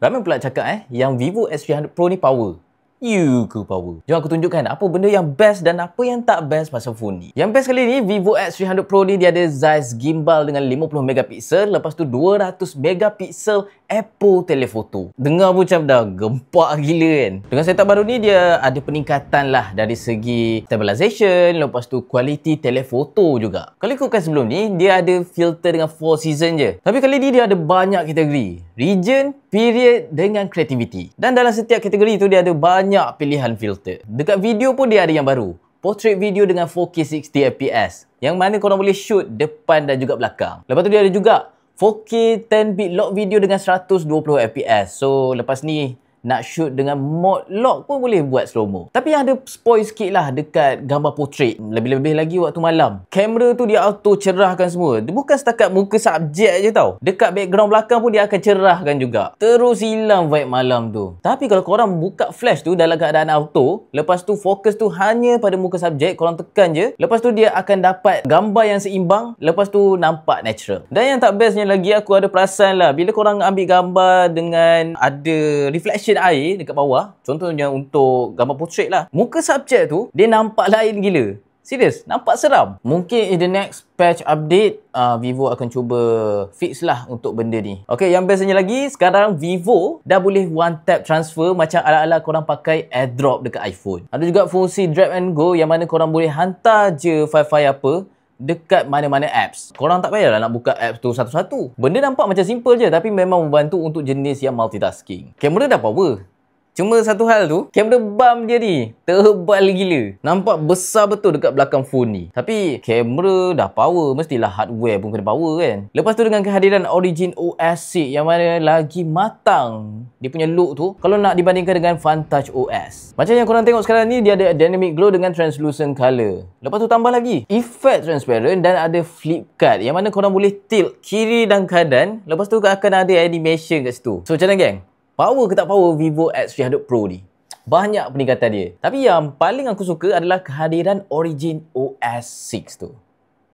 Ramai pula cakap yang Vivo X300 Pro ni power. You ke power? Jom aku tunjukkan apa benda yang best dan apa yang tak best pasal phone ni. Yang best kali ni, Vivo X300 Pro ni dia ada Zeiss gimbal dengan 50 megapiksel, lepas tu 200 megapiksel Apple telephoto. Dengar pun macam dah gempak gila kan. Dengan setup baru ni dia ada peningkatan lah dari segi stabilization, lepas tu kualiti telephoto juga. Kalau ikutkan sebelum ni, dia ada filter dengan 4 season je. Tapi kali ni dia ada banyak kategori. Region, period dengan creativity. Dan dalam setiap kategori tu dia ada banyak pilihan filter. Dekat video pun dia ada yang baru. Portrait video dengan 4K 60fps. Yang mana korang boleh shoot depan dan juga belakang. Lepas tu dia ada juga 4K 10-bit lock video dengan 120fps. So lepas ni nak shoot dengan mode lock pun boleh buat slow-mo. Tapi yang ada spoil sikit lah dekat gambar portrait. Lebih-lebih lagi waktu malam. Kamera tu dia auto cerahkan semua. Dia bukan setakat muka subjek je tau. Dekat background belakang pun dia akan cerahkan juga. Terus hilang vibe malam tu. Tapi kalau korang buka flash tu dalam keadaan auto, lepas tu fokus tu hanya pada muka subjek, korang tekan je. Lepas tu dia akan dapat gambar yang seimbang. Lepas tu nampak natural. Dan yang tak bestnya lagi, aku ada perasan lah, bila korang ambil gambar dengan ada reflection air dekat bawah, contohnya untuk gambar portrait lah, muka subjek tu dia nampak lain gila. Serius, nampak seram. Mungkin in the next patch update, Vivo akan cuba fix lah untuk benda ni. Okay, yang bestnya lagi, sekarang Vivo dah boleh one tap transfer macam ala-ala korang pakai AirDrop dekat iPhone. Ada juga fungsi Drag and Go yang mana korang boleh hantar je file-file apa dekat mana-mana apps. Korang tak payahlah nak buka apps tu satu-satu. Benda nampak macam simple je, tapi memang membantu untuk jenis yang multitasking. Kamera dah power. Cuma satu hal tu, kamera bump dia ni tebal gila. Nampak besar betul dekat belakang phone ni. Tapi kamera dah power, mestilah hardware pun kena power kan. Lepas tu dengan kehadiran Origin OS 6 yang mana lagi matang dia punya look tu kalau nak dibandingkan dengan Vantage OS. Macam yang korang tengok sekarang ni, dia ada dynamic glow dengan translucent color. Lepas tu tambah lagi effect transparent dan ada flip card yang mana korang boleh tilt kiri dan kanan. Lepas tu akan ada animation kat situ. So macam mana geng? Power ke tak power Vivo X300 Pro ni? Banyak peningkatan dia. Tapi yang paling aku suka adalah kehadiran Origin OS 6 tu.